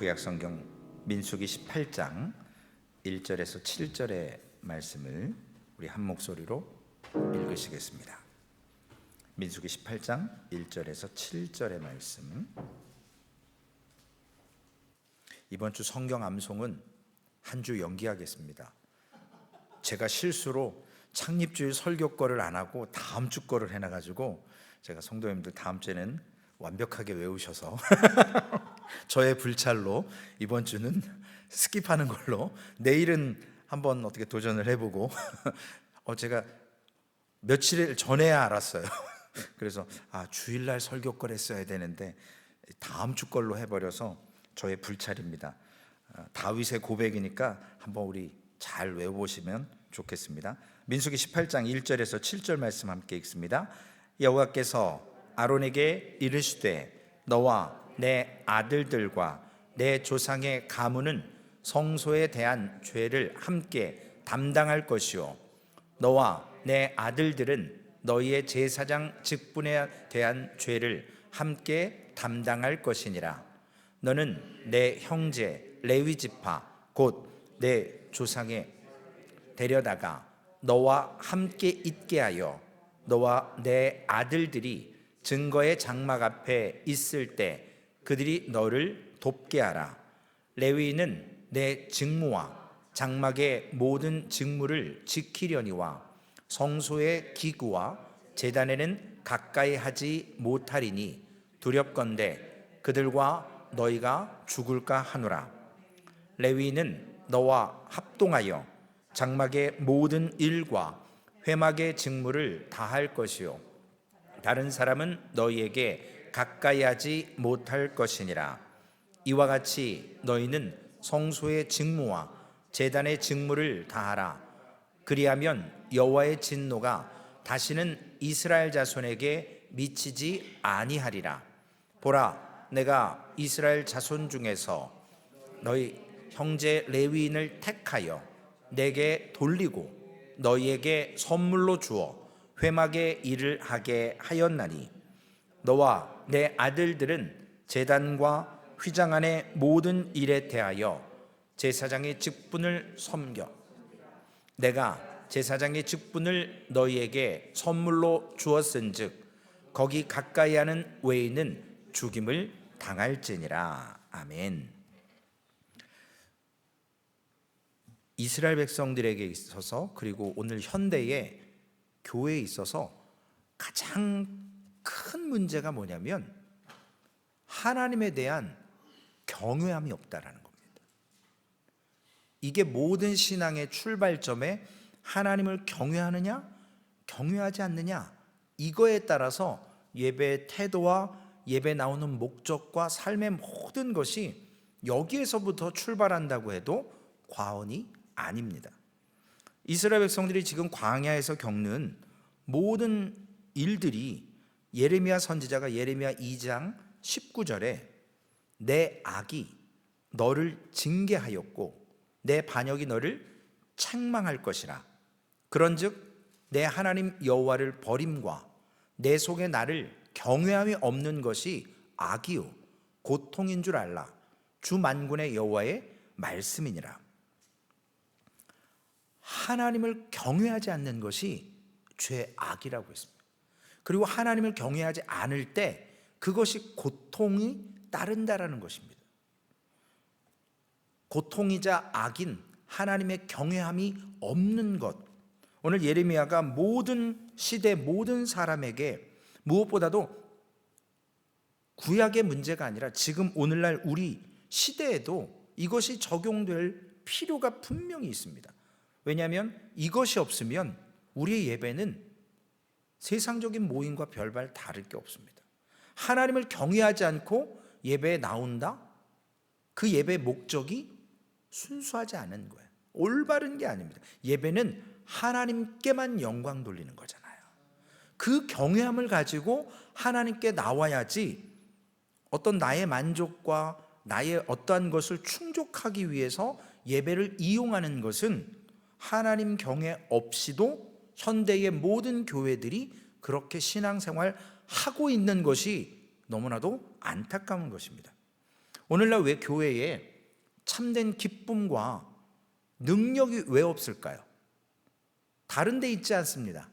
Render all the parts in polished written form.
구약 성경 민수기 18장 1절에서 7절의 말씀을 우리 한 목소리로 읽으시겠습니다. 민수기 18장 1절에서 7절의 말씀. 이번 주 성경 암송은 한 주 연기하겠습니다. 제가 실수로 창립주일 설교 거를 안 하고 다음 주 거를 해놔가지고 제가 성도님들 다음 주에는 완벽하게 외우셔서 저의 불찰로 이번 주는 스킵하는 걸로, 내일은 한번 어떻게 도전을 해보고 제가 며칠 전에야 알았어요. 그래서 주일날 설교 걸 했어야 되는데 다음 주 걸로 해버려서 저의 불찰입니다. 다윗의 고백이니까 한번 우리 잘 외워보시면 좋겠습니다. 민수기 18장 1절에서 7절 말씀 함께 읽습니다. 여호와께서 아론에게 이르시되 너와 내 아들들과 내 조상의 가문은 성소에 대한 죄를 함께 담당할 것이요 너와 내 아들들은 너희의 제사장 직분에 대한 죄를 함께 담당할 것이니라. 너는 내 형제 레위 지파 곧 내 조상에 데려다가 너와 함께 있게 하여 너와 내 아들들이 증거의 장막 앞에 있을 때 그들이 너를 돕게 하라. 레위인은 내 직무와 장막의 모든 직무를 지키려니와 성소의 기구와 제단에는 가까이 하지 못하리니 두렵건대 그들과 너희가 죽을까 하노라. 레위인은 너와 합동하여 장막의 모든 일과 회막의 직무를 다할 것이요 다른 사람은 너희에게 가까이 하지 못할 것이니라. 이와 같이 너희는 성소의 직무와 제단의 직무를 다하라. 그리하면 여호와의 진노가 다시는 이스라엘 자손에게 미치지 아니하리라. 보라, 내가 이스라엘 자손 중에서 너희 형제 레위인을 택하여 내게 돌리고 너희에게 선물로 주어 회막의 일을 하게 하였나니 너와 내 아들들은 제단과 휘장 안의 모든 일에 대하여 제사장의 직분을 섬겨 내가 제사장의 직분을 너희에게 선물로 주었은즉 거기 가까이 하는 외인은 죽임을 당할지니라. 아멘. 이스라엘 백성들에게 있어서, 그리고 오늘 현대의 교회에 있어서 가장 큰 문제가 뭐냐면 하나님에 대한 경외함이 없다라는 겁니다. 이게 모든 신앙의 출발점에 하나님을 경외하느냐 경외하지 않느냐, 이거에 따라서 예배의 태도와 예배 나오는 목적과 삶의 모든 것이 여기에서부터 출발한다고 해도 과언이 아닙니다. 이스라엘 백성들이 지금 광야에서 겪는 모든 일들이 예레미야 선지자가 예레미야 2장 19절에 내 악이 너를 징계하였고 내 반역이 너를 책망할 것이라. 그런즉 내 하나님 여호와를 버림과 내 속에 나를 경외함이 없는 것이 악이요 고통인 줄 알라. 주 만군의 여호와의 말씀이니라. 하나님을 경외하지 않는 것이 죄악이라고 했습니다. 그리고 하나님을 경외하지 않을 때 그것이 고통이 따른다라는 것입니다. 고통이자 악인 하나님의 경외함이 없는 것. 오늘 예레미야가 모든 시대 모든 사람에게 무엇보다도 구약의 문제가 아니라 지금 오늘날 우리 시대에도 이것이 적용될 필요가 분명히 있습니다. 왜냐하면 이것이 없으면 우리의 예배는 세상적인 모임과 별반 다를 게 없습니다. 하나님을 경외하지 않고 예배에 나온다? 그 예배의 목적이 순수하지 않은 거예요. 올바른 게 아닙니다. 예배는 하나님께만 영광 돌리는 거잖아요. 그 경외함을 가지고 하나님께 나와야지 어떤 나의 만족과 나의 어떠한 것을 충족하기 위해서 예배를 이용하는 것은 하나님 경외 없이도 현대의 모든 교회들이 그렇게 신앙생활 하고 있는 것이 너무나도 안타까운 것입니다. 오늘날 왜 교회에 참된 기쁨과 능력이 왜 없을까요? 다른 데 있지 않습니다.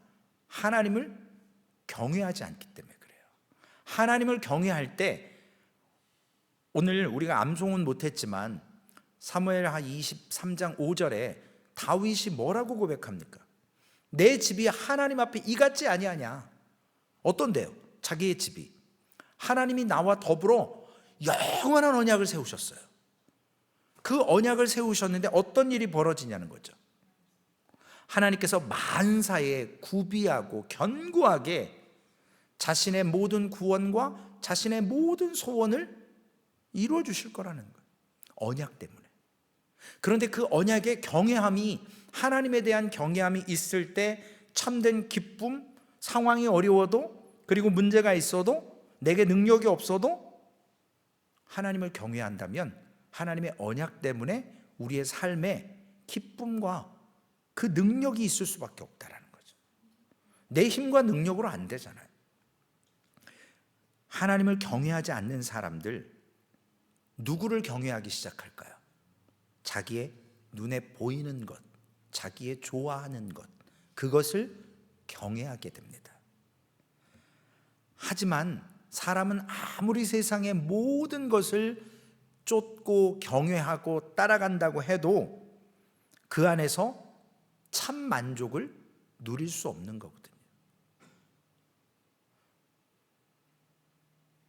하나님을 경외하지 않기 때문에 그래요. 하나님을 경외할 때, 오늘 우리가 암송은 못했지만 사무엘하 23장 5절에 다윗이 뭐라고 고백합니까? 내 집이 하나님 앞에 이같지 아니하냐. 어떤데요? 자기의 집이 하나님이 나와 더불어 영원한 언약을 세우셨어요. 그 언약을 세우셨는데 어떤 일이 벌어지냐는 거죠. 하나님께서 만사에 구비하고 견고하게 자신의 모든 구원과 자신의 모든 소원을 이루어 주실 거라는 거예요. 언약 때문에. 그런데 그 언약의 경외함이, 하나님에 대한 경외함이 있을 때 참된 기쁨, 상황이 어려워도, 그리고 문제가 있어도, 내게 능력이 없어도 하나님을 경외한다면 하나님의 언약 때문에 우리의 삶에 기쁨과 그 능력이 있을 수밖에 없다라는 거죠. 내 힘과 능력으로 안 되잖아요. 하나님을 경외하지 않는 사람들, 누구를 경외하기 시작할까요? 자기의 눈에 보이는 것, 자기의 좋아하는 것, 그것을 경외하게 됩니다. 하지만 사람은 아무리 세상의 모든 것을 쫓고 경외하고 따라간다고 해도 그 안에서 참 만족을 누릴 수 없는 거거든요.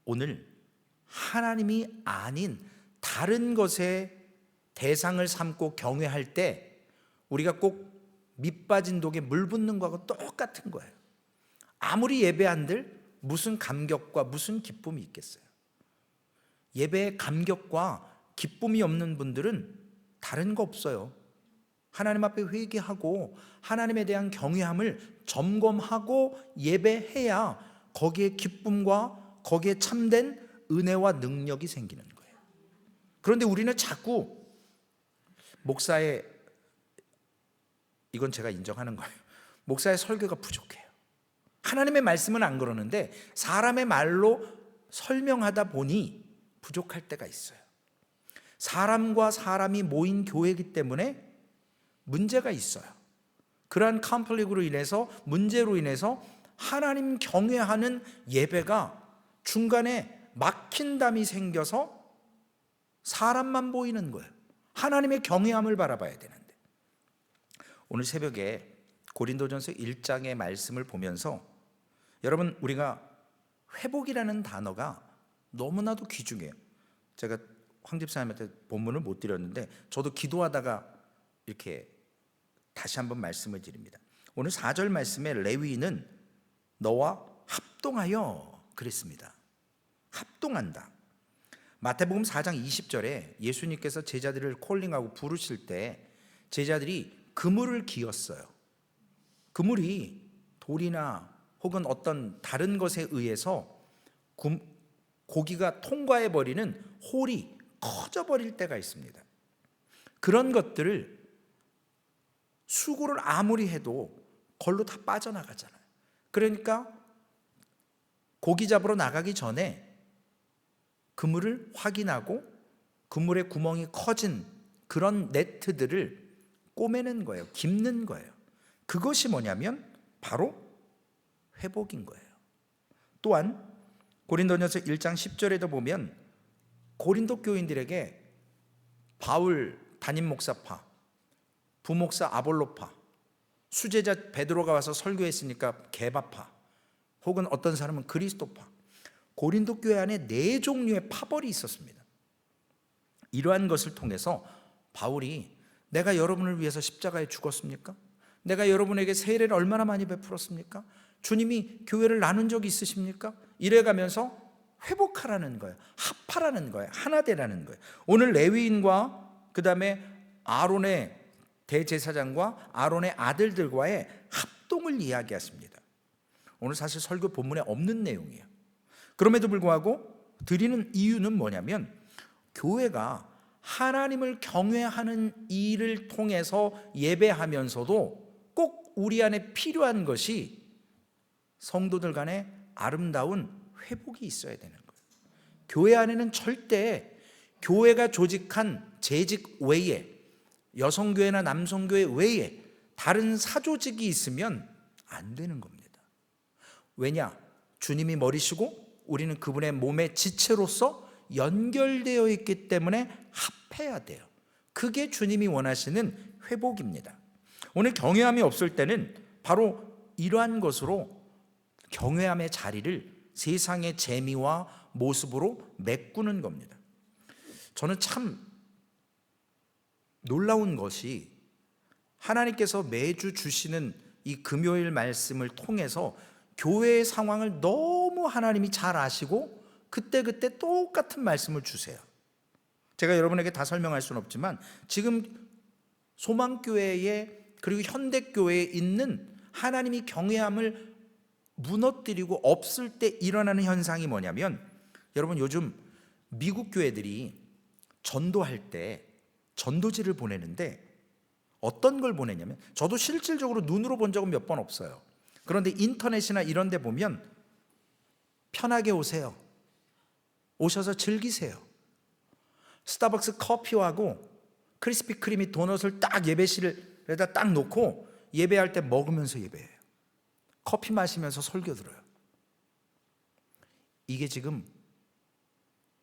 오늘 하나님이 아닌 다른 것에 대상을 삼고 경외할 때 우리가 꼭 밑 빠진 독에 물 붓는 거하고 똑같은 거예요. 아무리 예배한들 무슨 감격과 무슨 기쁨이 있겠어요? 예배에 감격과 기쁨이 없는 분들은 다른 거 없어요. 하나님 앞에 회개하고 하나님에 대한 경외함을 점검하고 예배해야 거기에 기쁨과 거기에 참된 은혜와 능력이 생기는 거예요. 그런데 우리는 자꾸 목사의, 이건 제가 인정하는 거예요, 목사의 설교가 부족해요. 하나님의 말씀은 안 그러는데 사람의 말로 설명하다 보니 부족할 때가 있어요. 사람과 사람이 모인 교회이기 때문에 문제가 있어요. 그러한 컴플릭으로 인해서, 문제로 인해서 하나님 경외하는 예배가 중간에 막힌담이 생겨서 사람만 보이는 거예요. 하나님의 경외함을 바라봐야 되는데. 오늘 새벽에 고린도전서 1장의 말씀을 보면서 여러분, 우리가 회복이라는 단어가 너무나도 귀중해요. 제가 황 집사님한테 본문을 못 드렸는데 저도 기도하다가 이렇게 다시 한번 말씀을 드립니다. 오늘 4절 말씀에 레위인은 너와 합동하여 그랬습니다. 합동한다. 마태복음 4장 20절에 예수님께서 제자들을 콜링하고 부르실 때 제자들이 그물을 기었어요. 그물이 돌이나 혹은 어떤 다른 것에 의해서 고기가 통과해버리는 홀이 커져버릴 때가 있습니다. 그런 것들을 수고를 아무리 해도 걸로 다 빠져나가잖아요. 그러니까 고기 잡으러 나가기 전에 그물을 확인하고 그물의 구멍이 커진 그런 네트들을 꼬매는 거예요. 깁는 거예요. 그것이 뭐냐면 바로 회복인 거예요. 또한 고린도전서 1장 10절에도 보면 고린도 교인들에게 바울 담임 목사파, 부목사 아볼로파, 수제자 베드로가 와서 설교했으니까 게바파, 혹은 어떤 사람은 그리스도파, 고린도 교회 안에 4종류의 파벌이 있었습니다. 이러한 것을 통해서 바울이 내가 여러분을 위해서 십자가에 죽었습니까? 내가 여러분에게 세례를 얼마나 많이 베풀었습니까? 주님이 교회를 나눈 적이 있으십니까? 이래가면서 회복하라는 거예요. 합하라는 거예요. 하나 되라는 거예요. 오늘 레위인과 그 다음에 아론의 대제사장과 아론의 아들들과의 합동을 이야기했습니다. 오늘 사실 설교 본문에 없는 내용이에요. 그럼에도 불구하고 드리는 이유는 뭐냐면 교회가 하나님을 경외하는 일을 통해서 예배하면서도 꼭 우리 안에 필요한 것이 성도들 간에 아름다운 회복이 있어야 되는 거예요. 교회 안에는 절대 교회가 조직한 재직 외에, 여성교회나 남성교회 외에 다른 사조직이 있으면 안 되는 겁니다. 왜냐? 주님이 머리시고 우리는 그분의 몸의 지체로서 연결되어 있기 때문에 합해야 돼요. 그게 주님이 원하시는 회복입니다. 오늘 경외함이 없을 때는 바로 이러한 것으로 경외함의 자리를 세상의 재미와 모습으로 메꾸는 겁니다. 저는 참 놀라운 것이 하나님께서 매주 주시는 이 금요일 말씀을 통해서 교회의 상황을 너무 하나님이 잘 아시고 그때그때 똑같은 말씀을 주세요. 제가 여러분에게 다 설명할 수는 없지만 지금 소망교회에 그리고 현대교회에 있는 하나님이 경외함을 무너뜨리고 없을 때 일어나는 현상이 뭐냐면, 여러분 요즘 미국 교회들이 전도할 때 전도지를 보내는데 어떤 걸 보내냐면, 저도 실질적으로 눈으로 본 적은 몇 번 없어요. 그런데 인터넷이나 이런 데 보면 편하게 오세요. 오셔서 즐기세요. 스타벅스 커피하고 크리스피 크리미 도넛을 딱 예배실에다 딱 놓고 예배할 때 먹으면서 예배해요. 커피 마시면서 설교 들어요. 이게 지금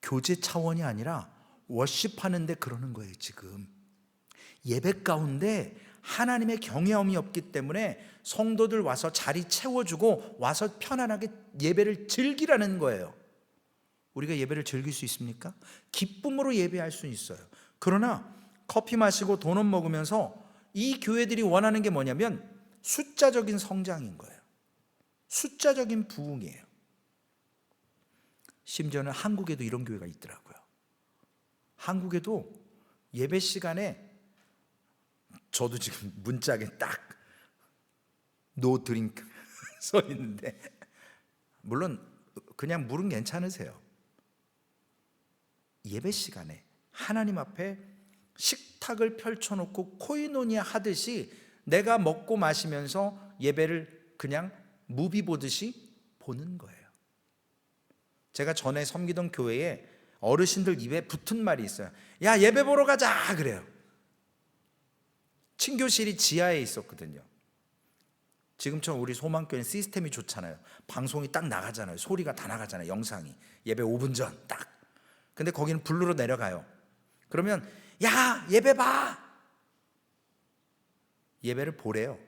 교제 차원이 아니라 워십하는데 그러는 거예요. 지금 예배 가운데 하나님의 경외함이 없기 때문에 성도들 와서 자리 채워주고 와서 편안하게 예배를 즐기라는 거예요. 우리가 예배를 즐길 수 있습니까? 기쁨으로 예배할 수 있어요. 그러나 커피 마시고 도넛 먹으면서 이 교회들이 원하는 게 뭐냐면 숫자적인 성장인 거예요. 숫자적인 부흥이에요. 심지어는 한국에도 이런 교회가 있더라고요. 한국에도 예배 시간에 저도 지금 문짝에 딱 노 드링크 써 있는데, 물론 그냥 물은 괜찮으세요. 예배 시간에 하나님 앞에 식탁을 펼쳐놓고 코이노니아 하듯이 내가 먹고 마시면서 예배를 그냥 무비 보듯이 보는 거예요. 제가 전에 섬기던 교회에 어르신들 입에 붙은 말이 있어요. 야, 예배 보러 가자 그래요. 친교실이 지하에 있었거든요. 지금처럼 우리 소망교회는 시스템이 좋잖아요. 방송이 딱 나가잖아요. 소리가 다 나가잖아요. 영상이 예배 5분 전 딱. 근데 거기는 블루로 내려가요. 그러면 야, 예배 봐. 예배를 보래요.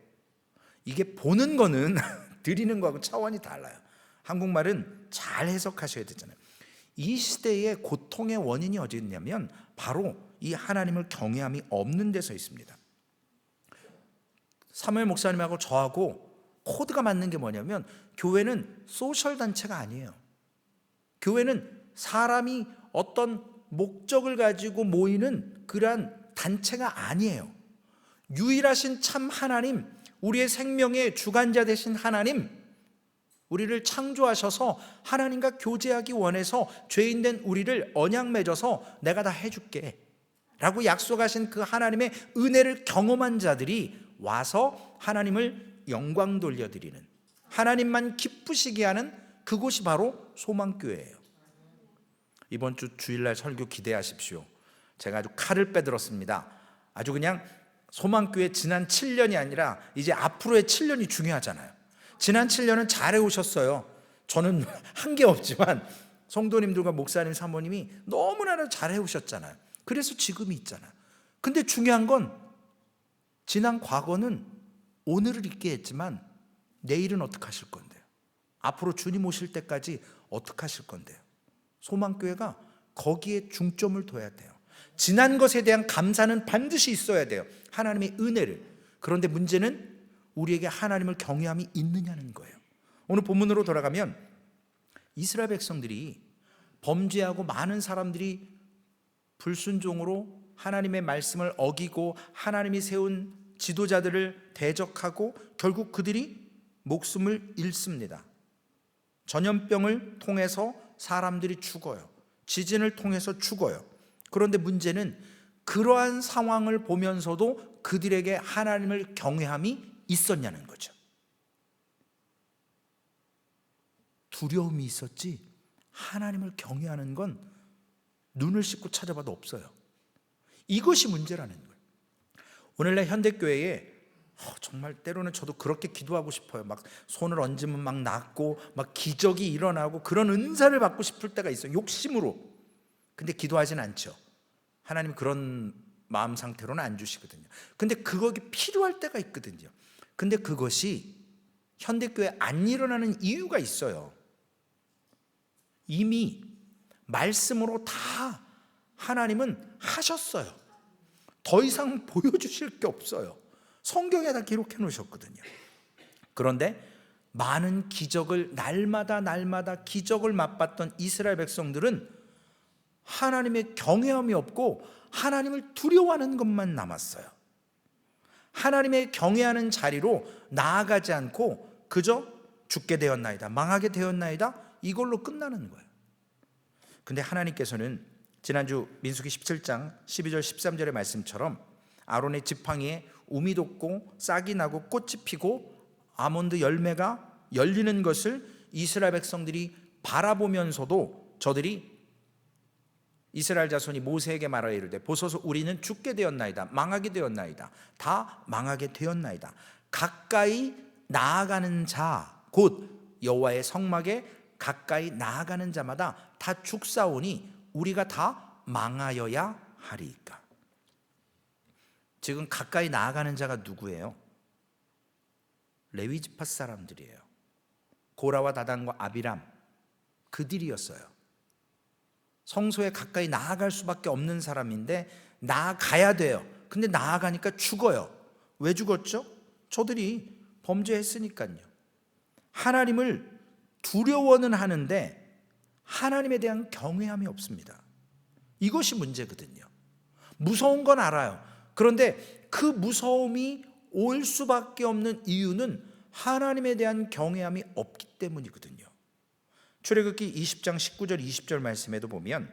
이게 보는 거는 드리는 거하고 차원이 달라요. 한국말은 잘 해석하셔야 되잖아요. 이 시대의 고통의 원인이 어디 있냐면 바로 이 하나님을 경외함이 없는 데서 있습니다. 사무엘 목사님하고 저하고 코드가 맞는 게 뭐냐면, 교회는 소셜 단체가 아니에요. 교회는 사람이 어떤 목적을 가지고 모이는 그러한 단체가 아니에요. 유일하신 참 하나님, 우리의 생명의 주관자 되신 하나님, 우리를 창조하셔서 하나님과 교제하기 원해서 죄인된 우리를 언약 맺어서 내가 다 해줄게 라고 약속하신 그 하나님의 은혜를 경험한 자들이 와서 하나님을 영광 돌려드리는, 하나님만 기쁘시게 하는 그곳이 바로 소망교회예요. 이번 주 주일날 설교 기대하십시오. 제가 아주 칼을 빼들었습니다. 아주 그냥 소망교회 지난 7년이 아니라 이제 앞으로의 7년이 중요하잖아요. 지난 7년은 잘해 오셨어요. 저는 한 게 없지만 성도님들과 목사님, 사모님이 너무나 잘해 오셨잖아요. 그래서 지금이 있잖아요. 근데 중요한 건 지난 과거는 오늘을 있게 했지만 내일은 어떻게 하실 건데요? 앞으로 주님 오실 때까지 어떻게 하실 건데요? 소망교회가 거기에 중점을 둬야 돼요. 지난 것에 대한 감사는 반드시 있어야 돼요. 하나님의 은혜를. 그런데 문제는 우리에게 하나님을 경외함이 있느냐는 거예요. 오늘 본문으로 돌아가면 이스라엘 백성들이 범죄하고 많은 사람들이 불순종으로 하나님의 말씀을 어기고 하나님이 세운 지도자들을 대적하고 결국 그들이 목숨을 잃습니다. 전염병을 통해서 사람들이 죽어요. 지진을 통해서 죽어요. 그런데 문제는 그러한 상황을 보면서도 그들에게 하나님을 경외함이 있었냐는 거죠. 두려움이 있었지 하나님을 경외하는 건 눈을 씻고 찾아봐도 없어요. 이것이 문제라는 거예요. 오늘날 현대교회에 정말 때로는 저도 그렇게 기도하고 싶어요. 막 손을 얹으면 막 낫고 막 기적이 일어나고 그런 은사를 받고 싶을 때가 있어요. 욕심으로. 근데 기도하진 않죠. 하나님 그런 마음 상태로는 안 주시거든요. 근데 그거기 필요할 때가 있거든요. 근데 그것이 현대교회에 안 일어나는 이유가 있어요. 이미 말씀으로 다 하나님은 하셨어요. 더 이상 보여주실 게 없어요. 성경에 다 기록해 놓으셨거든요. 그런데 많은 기적을 날마다 기적을 맛봤던 이스라엘 백성들은 하나님의 경외함이 없고 하나님을 두려워하는 것만 남았어요. 하나님의 경외하는 자리로 나아가지 않고 그저 죽게 되었나이다, 망하게 되었나이다, 이걸로 끝나는 거예요. 근데 하나님께서는 지난주 민수기 17장 12절 13절의 말씀처럼 아론의 지팡이에 우미 돋고 싹이 나고 꽃이 피고 아몬드 열매가 열리는 것을 이스라엘 백성들이 바라보면서도 저들이 이스라엘 자손이 모세에게 말하여 이르되 보소서 우리는 죽게 되었나이다, 망하게 되었나이다, 다 망하게 되었나이다. 가까이 나아가는 자, 곧 여호와의 성막에 가까이 나아가는 자마다 다 죽사오니 우리가 다 망하여야 하리이까. 지금 가까이 나아가는 자가 누구예요? 레위 지파 사람들이에요. 고라와 다단과 아비람, 그들이었어요. 성소에 가까이 나아갈 수밖에 없는 사람인데 나아가야 돼요. 근데 나아가니까 죽어요. 왜 죽었죠? 저들이 범죄했으니까요. 하나님을 두려워는 하는데 하나님에 대한 경외함이 없습니다. 이것이 문제거든요. 무서운 건 알아요. 그런데 그 무서움이 올 수밖에 없는 이유는 하나님에 대한 경외함이 없기 때문이거든요. 출애굽기 20장 19절 20절 말씀에도 보면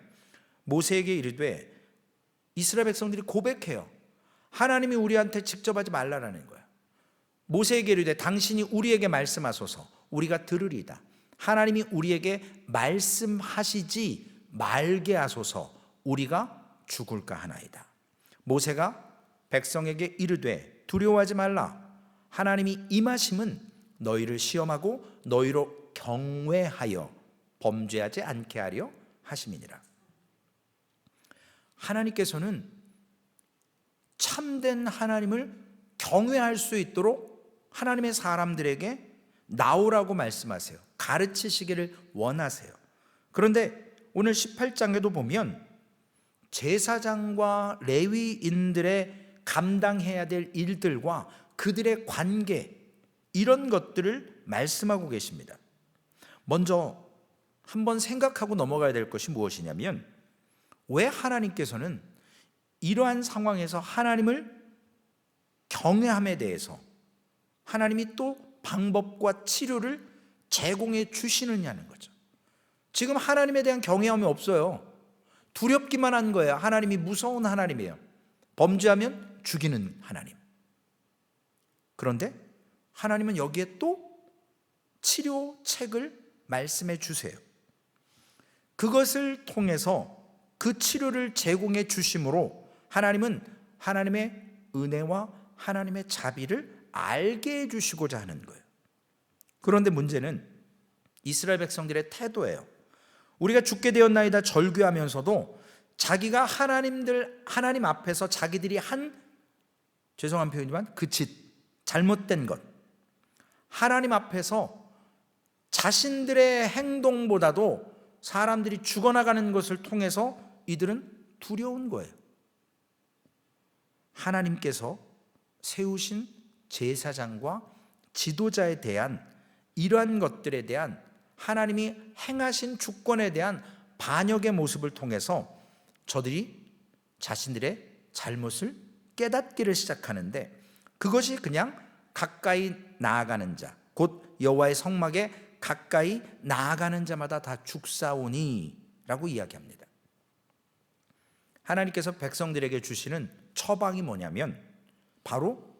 모세에게 이르되, 이스라엘 백성들이 고백해요. 하나님이 우리한테 직접 하지 말라라는 거예요. 모세에게 이르되 당신이 우리에게 말씀하소서 우리가 들으리이다. 하나님이 우리에게 말씀하시지 말게 하소서 우리가 죽을까 하나이다. 모세가 백성에게 이르되 두려워하지 말라. 하나님이 임하심은 너희를 시험하고 너희로 경외하여 범죄하지 않게 하려 하심이니라. 하나님께서는 참된 하나님을 경외할 수 있도록 하나님의 사람들에게 나오라고 말씀하세요. 가르치시기를 원하세요. 그런데 오늘 18장에도 보면 제사장과 레위인들의 감당해야 될 일들과 그들의 관계, 이런 것들을 말씀하고 계십니다. 먼저 한번 생각하고 넘어가야 될 것이 무엇이냐면, 왜 하나님께서는 이러한 상황에서 하나님을 경외함에 대해서 하나님이 또 방법과 치료를 제공해 주시느냐는 거죠. 지금 하나님에 대한 경외함이 없어요. 두렵기만 한 거예요. 하나님이 무서운 하나님이에요. 범죄하면 죽이는 하나님. 그런데 하나님은 여기에 또 치료책을 말씀해 주세요. 그것을 통해서 그 치료를 제공해 주심으로 하나님은 하나님의 은혜와 하나님의 자비를 알게 해 주시고자 하는 거예요. 그런데 문제는 이스라엘 백성들의 태도예요. 우리가 죽게 되었나이다 절규하면서도 자기가 하나님 앞에서 자기들이 한, 죄송한 표현이지만 그 짓, 잘못된 것, 하나님 앞에서 자신들의 행동보다도 사람들이 죽어나가는 것을 통해서 이들은 두려운 거예요. 하나님께서 세우신 제사장과 지도자에 대한 이러한 것들에 대한 하나님이 행하신 주권에 대한 반역의 모습을 통해서 저들이 자신들의 잘못을 깨닫기를 시작하는데, 그것이 그냥 가까이 나아가는 자, 곧 여호와의 성막에 가까이 나아가는 자마다 다 죽사오니 라고 이야기합니다. 하나님께서 백성들에게 주시는 처방이 뭐냐면 바로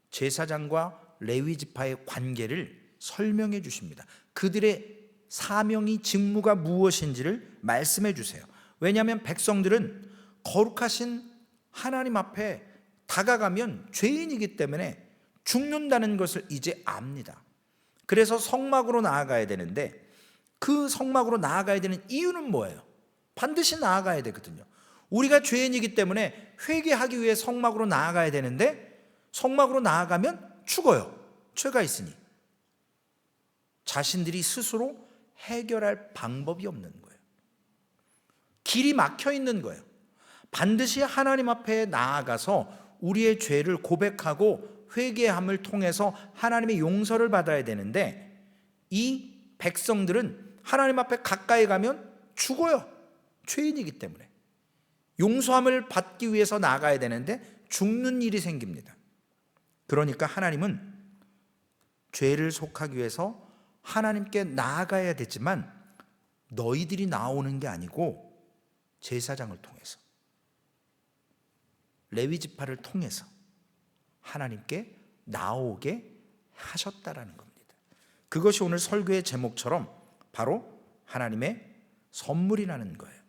제사장과 레위 지파의 관계를 설명해 주십니다. 그들의 사명이, 직무가 무엇인지를 말씀해 주세요. 왜냐하면 백성들은 거룩하신 하나님 앞에 다가가면 죄인이기 때문에 죽는다는 것을 이제 압니다. 그래서 성막으로 나아가야 되는데, 그 성막으로 나아가야 되는 이유는 뭐예요? 반드시 나아가야 되거든요. 우리가 죄인이기 때문에 회개하기 위해 성막으로 나아가야 되는데, 성막으로 나아가면 죽어요. 죄가 있으니. 자신들이 스스로 해결할 방법이 없는 거예요. 길이 막혀 있는 거예요. 반드시 하나님 앞에 나아가서 우리의 죄를 고백하고 회개함을 통해서 하나님의 용서를 받아야 되는데, 이 백성들은 하나님 앞에 가까이 가면 죽어요. 죄인이기 때문에. 용서함을 받기 위해서 나아가야 되는데 죽는 일이 생깁니다. 그러니까 하나님은 죄를 속하기 위해서 하나님께 나아가야 되지만, 너희들이 나오는 게 아니고 제사장을 통해서, 레위 지파를 통해서 하나님께 나오게 하셨다라는 겁니다. 그것이 오늘 설교의 제목처럼 바로 하나님의 선물이라는 거예요.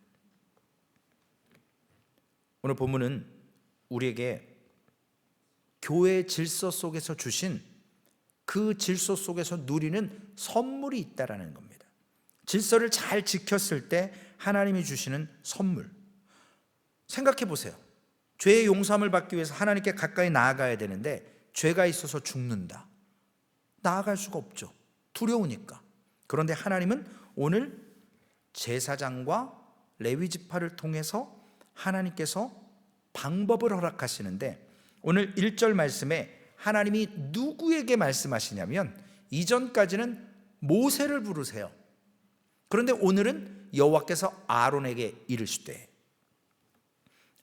오늘 본문은 우리에게 교회의 질서 속에서 주신 그 질서 속에서 누리는 선물이 있다라는 겁니다. 질서를 잘 지켰을 때 하나님이 주시는 선물. 생각해 보세요. 죄의 용서함을 받기 위해서 하나님께 가까이 나아가야 되는데 죄가 있어서 죽는다. 나아갈 수가 없죠. 두려우니까. 그런데 하나님은 오늘 제사장과 레위 지파를 통해서 하나님께서 방법을 허락하시는데, 오늘 1절 말씀에 하나님이 누구에게 말씀하시냐면, 이전까지는 모세를 부르세요. 그런데 오늘은 여호와께서 아론에게 이르시되,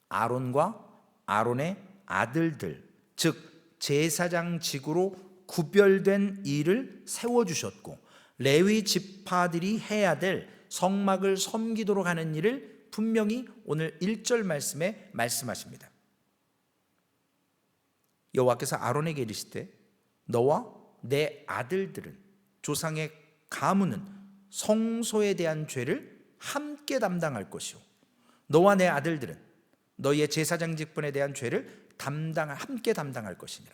아론과 아론의 아들들, 즉 제사장직으로 구별된 일을 세워주셨고, 레위 지파들이 해야 될 성막을 섬기도록 하는 일을 분명히 오늘 1절 말씀에 말씀하십니다. 여호와께서 아론에게 이르시되, 너와 내 아들들은 조상의 가문은 성소에 대한 죄를 함께 담당할 것이요, 너와 내 아들들은 너희의 제사장 직분에 대한 죄를 함께 담당할 것이니라.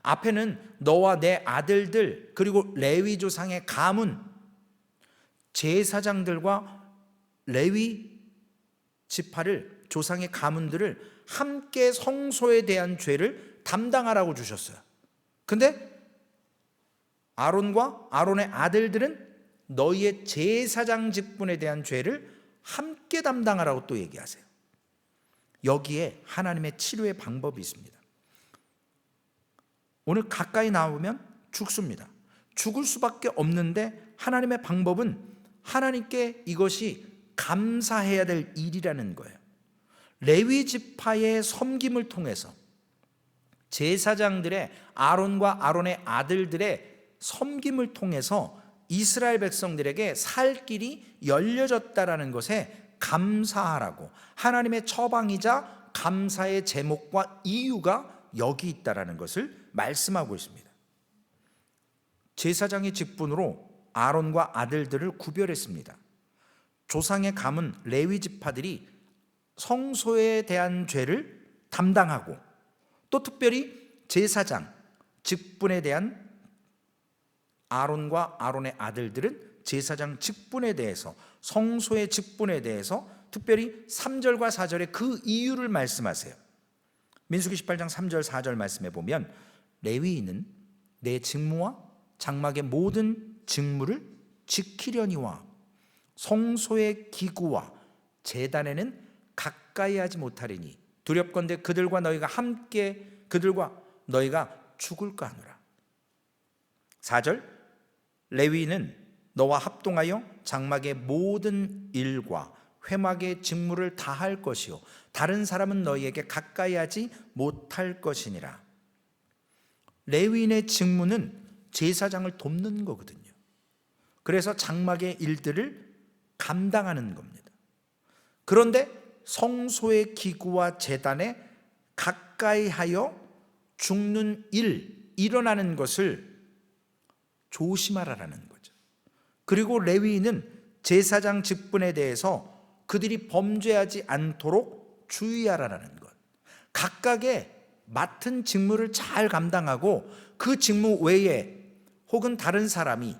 앞에는 너와 내 아들들, 그리고 레위 조상의 가문, 제사장들과 레위 지파를, 조상의 가문들을 함께 성소에 대한 죄를 담당하라고 주셨어요. 근데 아론과 아론의 아들들은 너희의 제사장 직분에 대한 죄를 함께 담당하라고 또 얘기하세요. 여기에 하나님의 치료의 방법이 있습니다. 오늘 가까이 나오면 죽습니다. 죽을 수밖에 없는데 하나님의 방법은 하나님께 이것이 감사해야 될 일이라는 거예요. 레위 지파의 섬김을 통해서, 제사장들의, 아론과 아론의 아들들의 섬김을 통해서 이스라엘 백성들에게 살 길이 열려졌다라는 것에 감사하라고, 하나님의 처방이자 감사의 제목과 이유가 여기 있다라는 것을 말씀하고 있습니다. 제사장의 직분으로 아론과 아들들을 구별했습니다. 조상의 가문 레위 지파들이 성소에 대한 죄를 담당하고, 또 특별히 제사장 직분에 대한 아론과 아론의 아들들은 제사장 직분에 대해서, 성소의 직분에 대해서 특별히 3절과 4절에 그 이유를 말씀하세요. 민수기 18장 3절 4절 말씀에 보면, 레위인은 내 직무와 장막의 모든 직무를 지키려니와 성소의 기구와 제단에는 가까이 하지 못하리니 두렵건대 그들과 너희가 죽을까 하노라. 4절, 레위인은 너와 합동하여 장막의 모든 일과 회막의 직무를 다할 것이요 다른 사람은 너희에게 가까이 하지 못할 것이니라. 레위인의 직무는 제사장을 돕는 거거든요. 그래서 장막의 일들을 감당하는 겁니다. 그런데 성소의 기구와 제단에 가까이 하여 죽는 일어나는 것을 조심하라는 거죠. 그리고 레위인은 제사장 직분에 대해서 그들이 범죄하지 않도록 주의하라는 것. 각각의 맡은 직무를 잘 감당하고 그 직무 외에 혹은 다른 사람이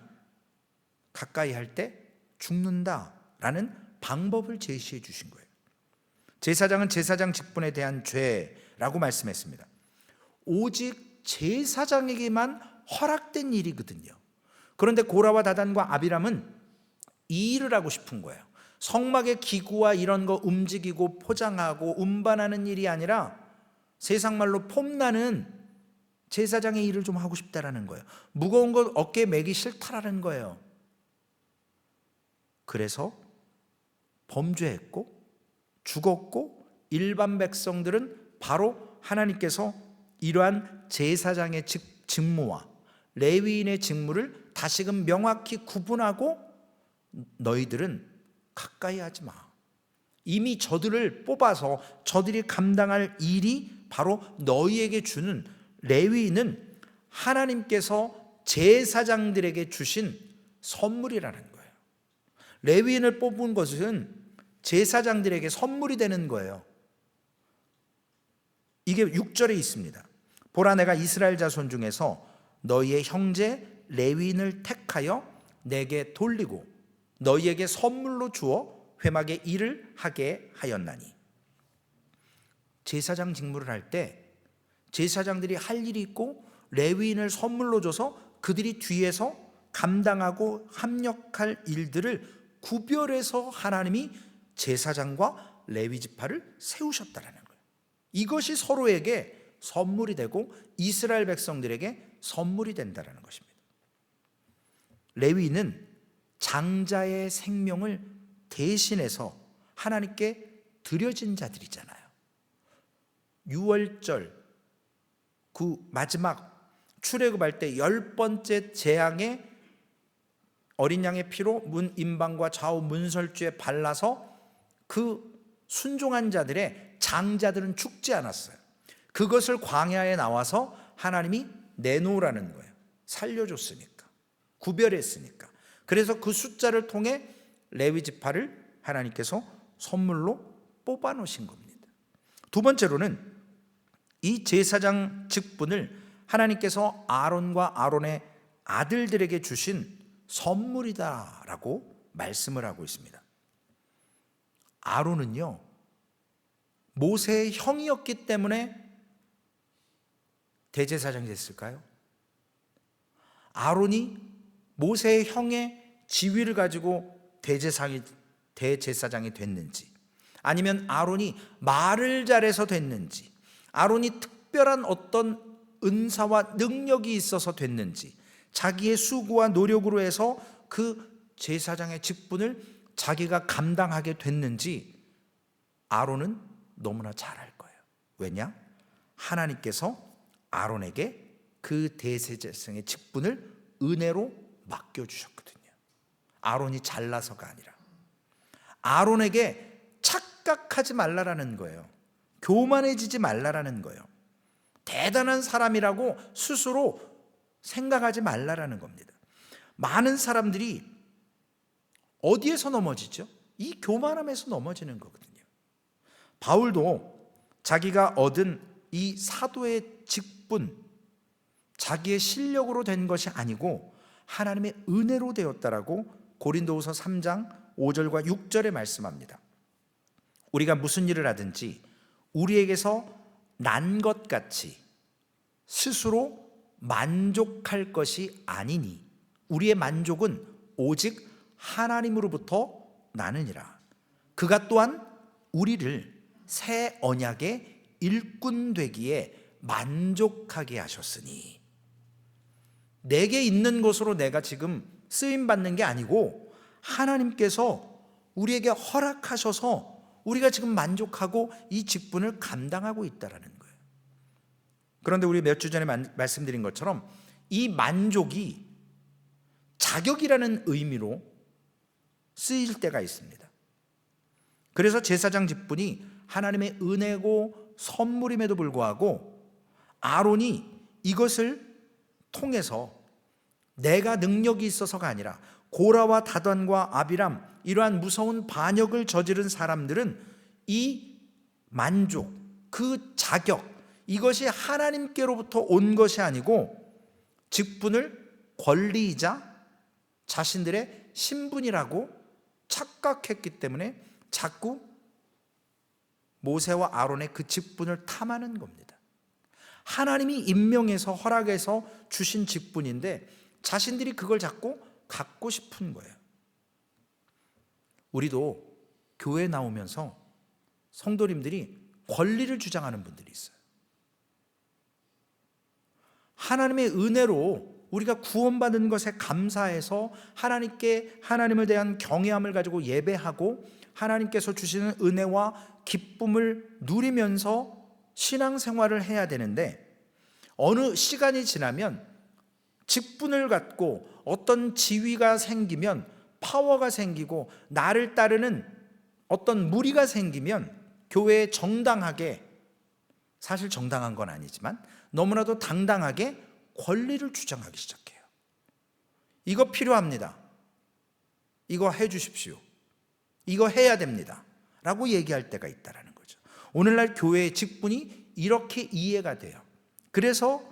가까이 할 때 죽는다라는 방법을 제시해 주신 거예요. 제사장은 제사장 직분에 대한 죄라고 말씀했습니다. 오직 제사장에게만 허락된 일이거든요. 그런데 고라와 다단과 아비람은 이 일을 하고 싶은 거예요. 성막의 기구와 이런 거 움직이고 포장하고 운반하는 일이 아니라 세상 말로 폼나는 제사장의 일을 좀 하고 싶다라는 거예요. 무거운 것 어깨에 매기 싫다라는 거예요. 그래서 범죄했고 죽었고 일반 백성들은 바로 하나님께서 이러한 제사장의 직무와 레위인의 직무를 다시금 명확히 구분하고 너희들은 가까이 하지 마. 이미 저들을 뽑아서 저들이 감당할 일이 바로 너희에게 주는, 레위인은 하나님께서 제사장들에게 주신 선물이라는 거예요. 레위인을 뽑은 것은 제사장들에게 선물이 되는 거예요. 이게 6절에 있습니다. 보라, 내가 이스라엘 자손 중에서 너희의 형제 레위인을 택하여 내게 돌리고 너희에게 선물로 주어 회막의 일을 하게 하였나니. 제사장 직무를 할 때 제사장들이 할 일이 있고 레위인을 선물로 줘서 그들이 뒤에서 감당하고 합력할 일들을 구별해서 하나님이 제사장과 레위 지파를 세우셨다라는 거예요. 이것이 서로에게 선물이 되고 이스라엘 백성들에게 선물이 된다라는 것입니다. 레위인은 장자의 생명을 대신해서 하나님께 드려진 자들이잖아요. 유월절 그 마지막 출애굽할 때 10번째 재앙에 어린 양의 피로 문 임방과 좌우 문설주에 발라서 그 순종한 자들의 장자들은 죽지 않았어요. 그것을 광야에 나와서 하나님이 내놓으라는 거예요. 살려줬으니까, 구별했으니까. 그래서 그 숫자를 통해 레위 지파를 하나님께서 선물로 뽑아 놓으신 겁니다. 두 번째로는 이 제사장 직분을 하나님께서 아론과 아론의 아들들에게 주신 선물이다라고 말씀을 하고 있습니다. 아론은요, 모세의 형이었기 때문에 대제사장이 됐을까요? 아론이 모세의 형의 지위를 가지고 대제사장이 됐는지, 아니면 아론이 말을 잘해서 됐는지, 아론이 특별한 어떤 은사와 능력이 있어서 됐는지, 자기의 수고와 노력으로 해서 그 제사장의 직분을 자기가 감당하게 됐는지 아론은 너무나 잘 알 거예요. 왜냐? 하나님께서 아론에게 그 대제사장의 직분을 은혜로 맡겨주셨거든요. 아론이 잘나서가 아니라. 아론에게 착각하지 말라라는 거예요. 교만해지지 말라라는 거예요. 대단한 사람이라고 스스로 생각하지 말라라는 겁니다. 많은 사람들이 어디에서 넘어지죠? 이 교만함에서 넘어지는 거거든요. 바울도 자기가 얻은 이 사도의 직분, 자기의 실력으로 된 것이 아니고 하나님의 은혜로 되었다라고 고린도후서 3장 5절과 6절에 말씀합니다. 우리가 무슨 일을 하든지 우리에게서 난 것 같이 스스로 만족할 것이 아니니 우리의 만족은 오직 하나님으로부터 나느니라. 그가 또한 우리를 새 언약의 일꾼 되기에 만족하게 하셨으니, 내게 있는 것으로 내가 지금 쓰임 받는 게 아니고 하나님께서 우리에게 허락하셔서 우리가 지금 만족하고 이 직분을 감당하고 있다라는 거예요. 그런데 우리 몇 주 전에 말씀드린 것처럼 이 만족이 자격이라는 의미로 쓰일 때가 있습니다. 그래서 제사장 직분이 하나님의 은혜고 선물임에도 불구하고 아론이 이것을 통해서 내가 능력이 있어서가 아니라 고라와 다단과 아비람, 이러한 무서운 반역을 저지른 사람들은 이 만족, 그 자격, 이것이 하나님께로부터 온 것이 아니고 직분을 권리이자 자신들의 신분이라고 착각했기 때문에 자꾸 모세와 아론의 그 직분을 탐하는 겁니다. 하나님이 임명해서 허락해서 주신 직분인데 자신들이 그걸 자꾸 갖고 싶은 거예요. 우리도 교회에 나오면서 성도님들이 권리를 주장하는 분들이 있어요. 하나님의 은혜로 우리가 구원받은 것에 감사해서 하나님께 하나님을 대한 경외함을 가지고 예배하고 하나님께서 주시는 은혜와 기쁨을 누리면서 신앙생활을 해야 되는데 어느 시간이 지나면 직분을 갖고 어떤 지위가 생기면 파워가 생기고 나를 따르는 어떤 무리가 생기면 교회에 정당하게, 사실 정당한 건 아니지만 너무나도 당당하게 권리를 주장하기 시작해요. 이거 필요합니다. 이거 해 주십시오. 이거 해야 됩니다. 라고 얘기할 때가 있다는 거죠. 오늘날 교회의 직분이 이렇게 이해가 돼요. 그래서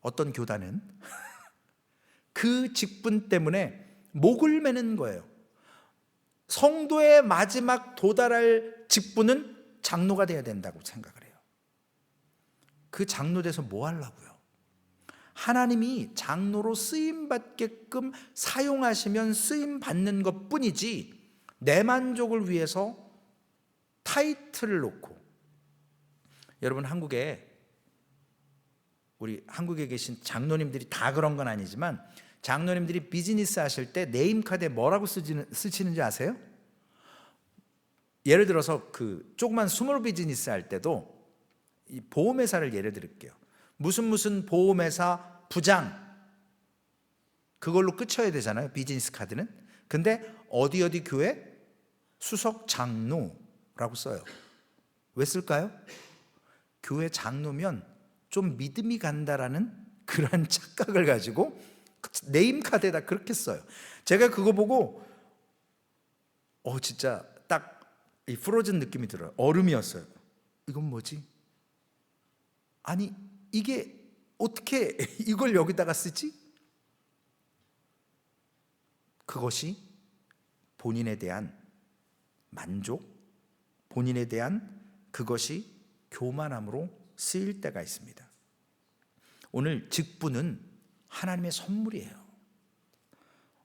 어떤 교단은 그 직분 때문에 목을 매는 거예요. 성도의 마지막 도달할 직분은 장로가 돼야 된다고 생각을 해요. 그 장로 돼서 뭐 하려고요? 하나님이 장로로 쓰임받게끔 사용하시면 쓰임받는 것 뿐이지 내 만족을 위해서 타이틀을 놓고, 여러분 우리 한국에 계신 장로님들이 다 그런 건 아니지만 장로님들이 비즈니스 하실 때 네임카드에 뭐라고 쓰시는지 아세요? 예를 들어서 그 조그만 스몰 비즈니스 할 때도 이 보험회사를 예를 들을게요. 무슨 보험회사 부장, 그걸로 끝쳐야 되잖아요, 비즈니스 카드는. 근데 어디 교회 수석 장로라고 써요. 왜 쓸까요? 교회 장로면 좀 믿음이 간다라는 그런 착각을 가지고 네임카드에다 그렇게 써요. 제가 그거 보고 진짜 딱 이 프로즌 느낌이 들어요. 얼음이었어요. 이건 뭐지? 아니 이게 어떻게 이걸 여기다가 쓰지? 그것이 본인에 대한 만족, 본인에 대한 그것이 교만함으로 쓰일 때가 있습니다. 오늘 직분은 하나님의 선물이에요.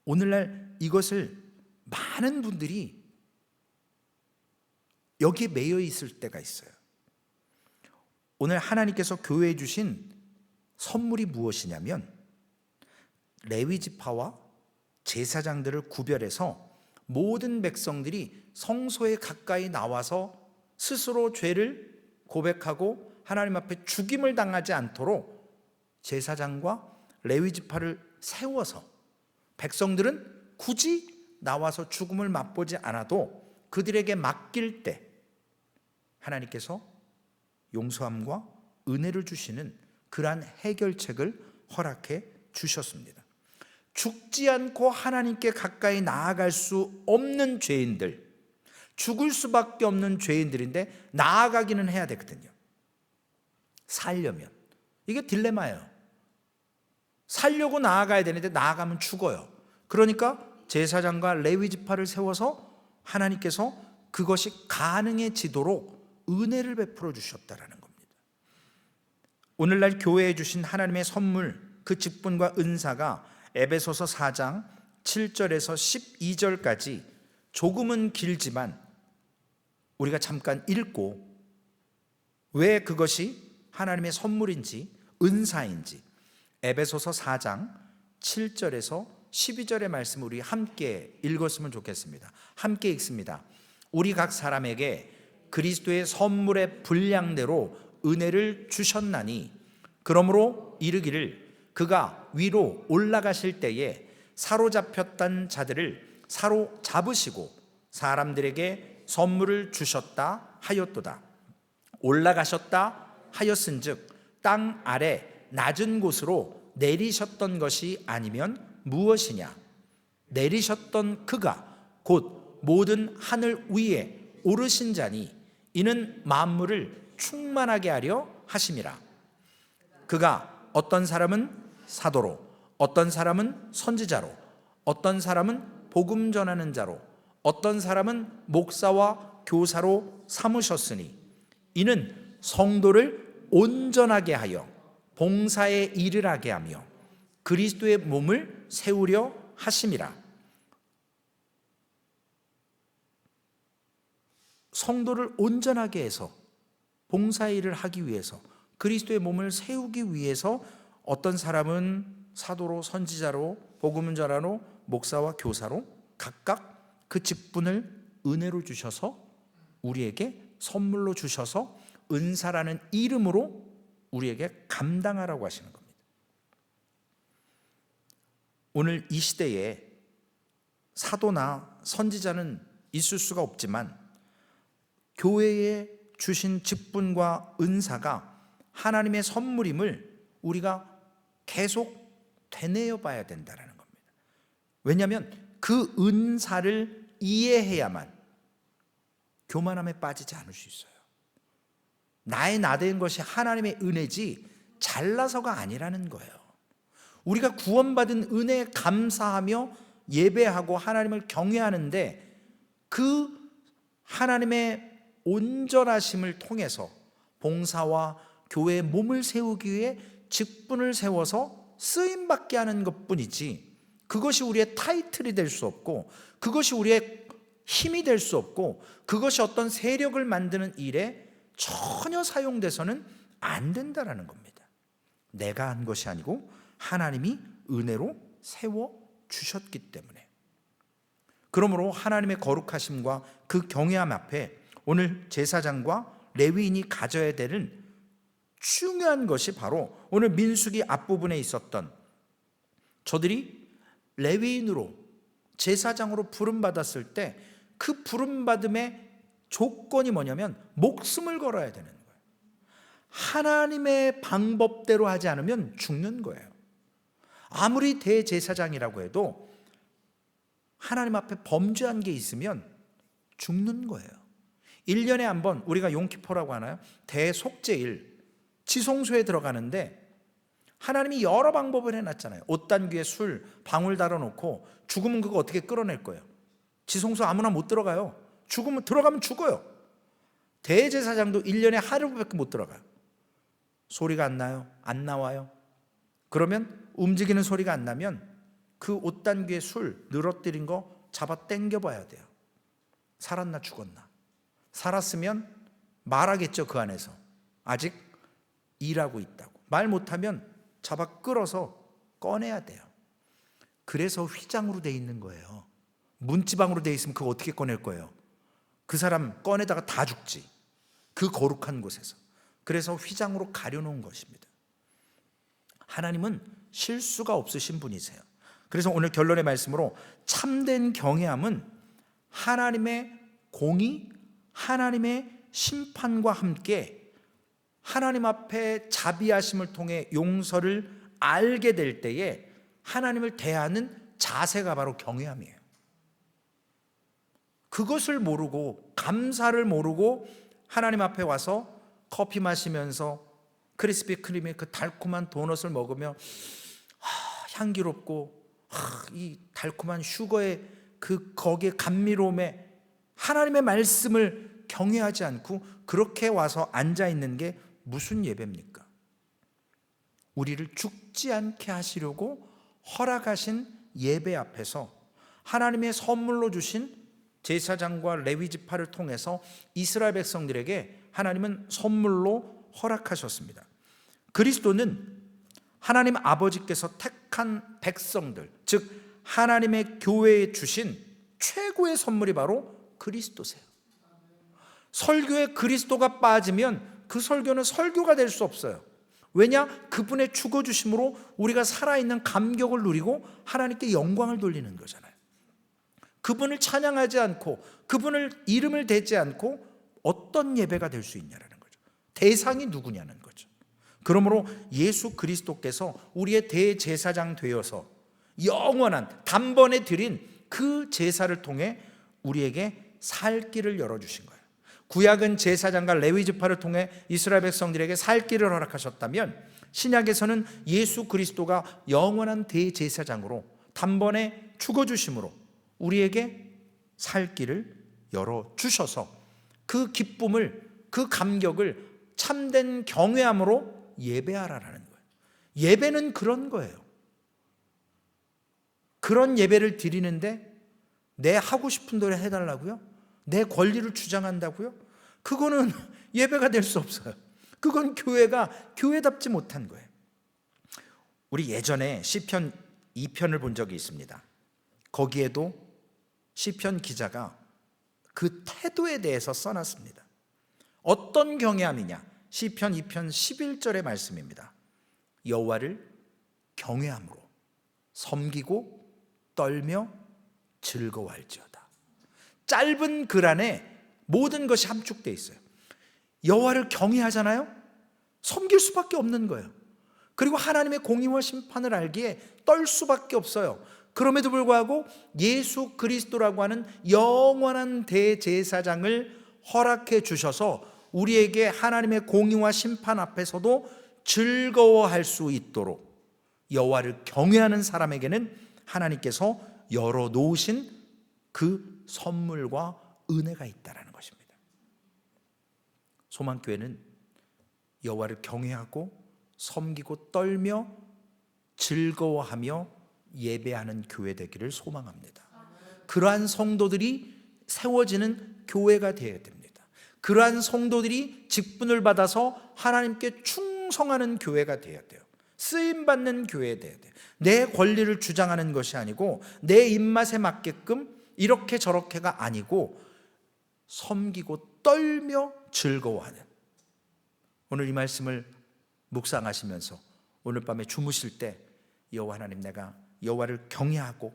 오늘날 이것을 많은 분들이 여기에 매여 있을 때가 있어요. 오늘 하나님께서 교회에 주신 선물이 무엇이냐면 레위 지파와 제사장들을 구별해서 모든 백성들이 성소에 가까이 나와서 스스로 죄를 고백하고 하나님 앞에 죽임을 당하지 않도록 제사장과 레위 지파를 세워서 백성들은 굳이 나와서 죽음을 맛보지 않아도 그들에게 맡길 때 하나님께서 용서함과 은혜를 주시는 그러한 해결책을 허락해 주셨습니다. 죽지 않고 하나님께 가까이 나아갈 수 없는 죄인들, 죽을 수밖에 없는 죄인들인데 나아가기는 해야 되거든요. 살려면. 이게 딜레마예요. 살려고 나아가야 되는데 나아가면 죽어요. 그러니까 제사장과 레위 지파를 세워서 하나님께서 그것이 가능해지도록 은혜를 베풀어 주셨다라는 겁니다. 오늘날 교회에 주신 하나님의 선물, 그 직분과 은사가 에베소서 4장 7절에서 12절까지 조금은 길지만 우리가 잠깐 읽고 왜 그것이 하나님의 선물인지 은사인지 에베소서 4장 7절에서 12절의 말씀을 우리 함께 읽었으면 좋겠습니다. 함께 읽습니다. 우리 각 사람에게 그리스도의 선물의 분량대로 은혜를 주셨나니 그러므로 이르기를 그가 위로 올라가실 때에 사로잡혔던 자들을 사로잡으시고 사람들에게 선물을 주셨다 하였도다. 올라가셨다 하였은즉 땅 아래 낮은 곳으로 내리셨던 것이 아니면 무엇이냐? 내리셨던 그가 곧 모든 하늘 위에 오르신 자니 이는 만물을 충만하게 하려 하심이라. 그가 어떤 사람은 사도로, 어떤 사람은 선지자로, 어떤 사람은 복음 전하는 자로, 어떤 사람은 목사와 교사로 삼으셨으니 이는 성도를 온전하게 하여 봉사에 이르게 하며 그리스도의 몸을 세우려 하심이라. 성도를 온전하게 해서 봉사의 일을 하기 위해서, 그리스도의 몸을 세우기 위해서 어떤 사람은 사도로, 선지자로, 복음 전하로, 목사와 교사로 각각 그 직분을 은혜로 주셔서 우리에게 선물로 주셔서 은사라는 이름으로 우리에게 감당하라고 하시는 겁니다. 오늘 이 시대에 사도나 선지자는 있을 수가 없지만 교회에 주신 직분과 은사가 하나님의 선물임을 우리가 계속 되뇌어 봐야 된다는 겁니다. 왜냐하면 그 은사를 이해해야만 교만함에 빠지지 않을 수 있어요. 나의 나된 것이 하나님의 은혜지 잘나서가 아니라는 거예요. 우리가 구원받은 은혜에 감사하며 예배하고 하나님을 경외하는데 그 하나님의 온전하심을 통해서 봉사와 교회의 몸을 세우기 위해 직분을 세워서 쓰임받게 하는 것뿐이지 그것이 우리의 타이틀이 될 수 없고 그것이 우리의 힘이 될 수 없고 그것이 어떤 세력을 만드는 일에 전혀 사용돼서는 안 된다는 겁니다. 내가 한 것이 아니고 하나님이 은혜로 세워주셨기 때문에. 그러므로 하나님의 거룩하심과 그 경외함 앞에 오늘 제사장과 레위인이 가져야 되는 중요한 것이 바로 오늘 민수기 앞부분에 있었던 저들이 레위인으로 제사장으로 부름받았을 때 그 부름받음의 조건이 뭐냐면 목숨을 걸어야 되는 거예요. 하나님의 방법대로 하지 않으면 죽는 거예요. 아무리 대제사장이라고 해도 하나님 앞에 범죄한 게 있으면 죽는 거예요. 1년에 한 번 우리가 용키포라고 하나요? 대속죄일 지성소에 들어가는데 하나님이 여러 방법을 해놨잖아요. 옷단귀에 술 방울 달아놓고 죽으면 그거 어떻게 끌어낼 거예요? 지성소 아무나 못 들어가요. 죽으면 들어가면 죽어요. 대제사장도 1년에 하루밖에 못 들어가요. 소리가 안 나요? 안 나와요? 그러면 움직이는 소리가 안 나면 그 옷단귀에 술 늘어뜨린 거 잡아 당겨봐야 돼요. 살았나 죽었나. 살았으면 말하겠죠. 그 안에서 아직 일하고 있다고. 말 못하면 잡아 끌어서 꺼내야 돼요. 그래서 휘장으로 돼 있는 거예요. 문지방으로 돼 있으면 그거 어떻게 꺼낼 거예요? 그 사람 꺼내다가 다 죽지. 그 거룩한 곳에서. 그래서 휘장으로 가려놓은 것입니다. 하나님은 실수가 없으신 분이세요. 그래서 오늘 결론의 말씀으로 참된 경외함은 하나님의 공의, 하나님의 심판과 함께 하나님 앞에 자비하심을 통해 용서를 알게 될 때에 하나님을 대하는 자세가 바로 경외함이에요. 그것을 모르고 감사를 모르고 하나님 앞에 와서 커피 마시면서 크리스피 크림의 그 달콤한 도넛을 먹으며 향기롭고 이 달콤한 슈거의 그 거기에 감미로움에 하나님의 말씀을 경외하지 않고 그렇게 와서 앉아 있는 게 무슨 예배입니까? 우리를 죽지 않게 하시려고 허락하신 예배 앞에서 하나님의 선물로 주신 제사장과 레위 지파를 통해서 이스라엘 백성들에게 하나님은 선물로 허락하셨습니다. 그리스도는 하나님 아버지께서 택한 백성들, 즉 하나님의 교회에 주신 최고의 선물이 바로 그리스도세요. 설교에 그리스도가 빠지면 그 설교는 설교가 될 수 없어요. 왜냐? 그분의 죽어주심으로 우리가 살아있는 감격을 누리고 하나님께 영광을 돌리는 거잖아요. 그분을 찬양하지 않고 그분을 이름을 대지 않고 어떤 예배가 될 수 있냐라는 거죠. 대상이 누구냐는 거죠. 그러므로 예수 그리스도께서 우리의 대제사장 되어서 영원한 단번에 드린 그 제사를 통해 우리에게 살 길을 열어주신 거예요. 구약은 제사장과 레위 지파를 통해 이스라엘 백성들에게 살 길을 허락하셨다면, 신약에서는 예수 그리스도가 영원한 대제사장으로 단번에 죽어주심으로 우리에게 살 길을 열어주셔서 그 기쁨을, 그 감격을 참된 경외함으로 예배하라라는 거예요. 예배는 그런 거예요. 그런 예배를 드리는데 내 하고 싶은 대로 해달라고요? 내 권리를 주장한다고요? 그거는 예배가 될 수 없어요. 그건 교회가 교회답지 못한 거예요. 우리 예전에 시편 2편을 본 적이 있습니다. 거기에도 시편 기자가 그 태도에 대해서 써놨습니다. 어떤 경외함이냐? 시편 2편 11절의 말씀입니다. 여호와를 경외함으로 섬기고 떨며 즐거워할지어다. 짧은 글 안에 모든 것이 함축되어 있어요. 여호와를 경외하잖아요. 섬길 수밖에 없는 거예요. 그리고 하나님의 공의와 심판을 알기에 떨 수밖에 없어요. 그럼에도 불구하고 예수 그리스도라고 하는 영원한 대제사장을 허락해 주셔서 우리에게 하나님의 공의와 심판 앞에서도 즐거워할 수 있도록 여호와를 경외하는 사람에게는 하나님께서 열어놓으신 그 선물과 은혜가 있다는 것입니다. 소망교회는 여호와를 경외하고 섬기고 떨며 즐거워하며 예배하는 교회 되기를 소망합니다. 그러한 성도들이 세워지는 교회가 되어야 됩니다. 그러한 성도들이 직분을 받아서 하나님께 충성하는 교회가 되어야 돼요. 쓰임받는 교회 되어야 돼요. 내 권리를 주장하는 것이 아니고 내 입맛에 맞게끔 이렇게 저렇게가 아니고 섬기고 떨며 즐거워하는, 오늘 이 말씀을 묵상하시면서 오늘 밤에 주무실 때 여호와 하나님, 내가 여호와를 경외하고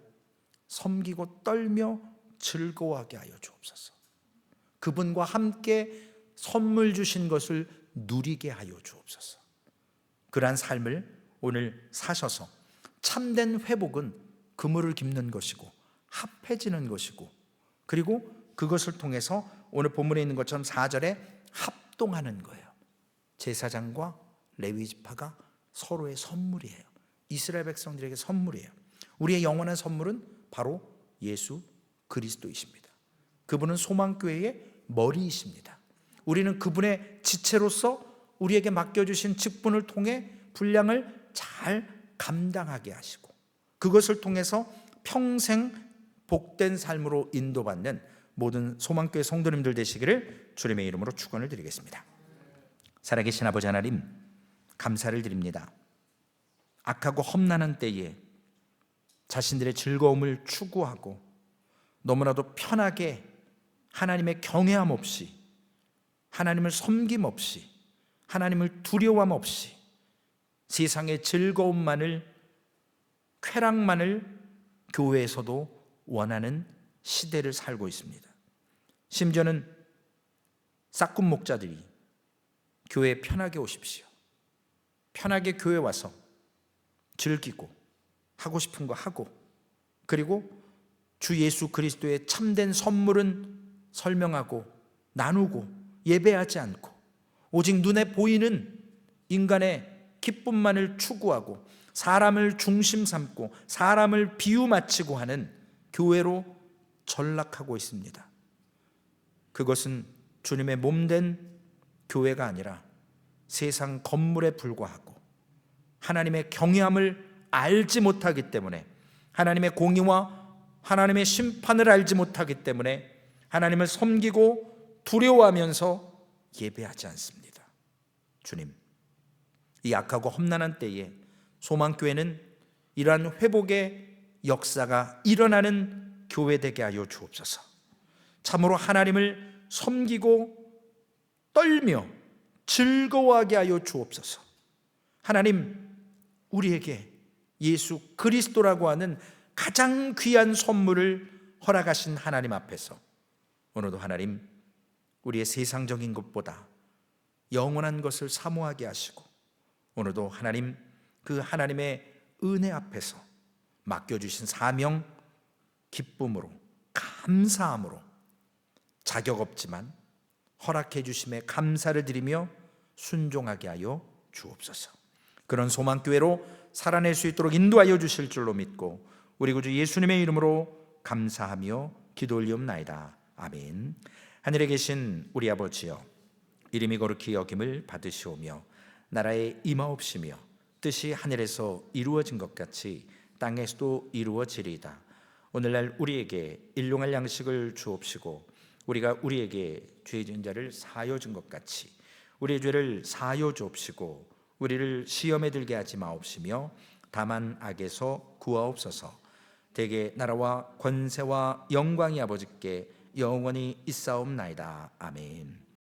섬기고 떨며 즐거워하게 하여 주옵소서. 그분과 함께 선물 주신 것을 누리게 하여 주옵소서. 그러한 삶을 오늘 사셔서 참된 회복은 그물을 깁는 것이고 합해지는 것이고, 그리고 그것을 통해서 오늘 본문에 있는 것처럼 4절에 합동하는 거예요. 제사장과 레위 지파가 서로의 선물이에요. 이스라엘 백성들에게 선물이에요. 우리의 영원한 선물은 바로 예수 그리스도이십니다. 그분은 소망교회의 머리이십니다. 우리는 그분의 지체로서 우리에게 맡겨주신 직분을 통해 분량을 잘 감당하게 하시고, 그것을 통해서 평생 복된 삶으로 인도받는 모든 소망교회 성도님들 되시기를 주님의 이름으로 축원을 드리겠습니다. 살아계신 아버지 하나님, 감사를 드립니다. 악하고 험난한 때에 자신들의 즐거움을 추구하고 너무나도 편하게 하나님의 경외함 없이, 하나님을 섬김 없이, 하나님을 두려워함 없이 세상의 즐거움만을, 쾌락만을 교회에서도 원하는 시대를 살고 있습니다. 심지어는 싹군 목자들이 교회에 편하게 오십시오, 편하게 교회 와서 즐기고 하고 싶은 거 하고, 그리고 주 예수 그리스도의 참된 선물은 설명하고 나누고 예배하지 않고 오직 눈에 보이는 인간의 기쁨만을 추구하고 사람을 중심 삼고 사람을 비유 맞추고 하는 교회로 전락하고 있습니다. 그것은 주님의 몸된 교회가 아니라 세상 건물에 불과하고 하나님의 경외함을 알지 못하기 때문에, 하나님의 공의와 하나님의 심판을 알지 못하기 때문에 하나님을 섬기고 두려워하면서 예배하지 않습니다. 주님, 이 악하고 험난한 때에 소망교회는 이러한 회복의 역사가 일어나는 교회 되게 하여 주옵소서. 참으로 하나님을 섬기고 떨며 즐거워하게 하여 주옵소서. 하나님, 우리에게 예수 그리스도라고 하는 가장 귀한 선물을 허락하신 하나님 앞에서 오늘도 하나님, 우리의 세상적인 것보다 영원한 것을 사모하게 하시고, 오늘도 하나님, 그 하나님의 은혜 앞에서 맡겨주신 사명 기쁨으로 감사함으로 자격 없지만 허락해 주심에 감사를 드리며 순종하게 하여 주옵소서. 그런 소망교회로 살아낼 수 있도록 인도하여 주실 줄로 믿고 우리 구주 예수님의 이름으로 감사하며 기도 올리옵나이다. 아멘. 하늘에 계신 우리 아버지여, 이름이 거룩히 여김을 받으시오며 나라에 임하옵시며 뜻이 하늘에서 이루어진 것 같이 땅에서도 이루어지리이다. 오늘날 우리에게 일용할 양식을 주옵시고 우리가 우리에게 죄 지은 자를 사하여 준 것 같이 우리의 죄를 사하여 주옵시고 우리를 시험에 들게 하지 마옵시며 다만 악에서 구하옵소서. 대개 나라와 권세와 영광이 아버지께 영원히 있사옵나이다. 아멘.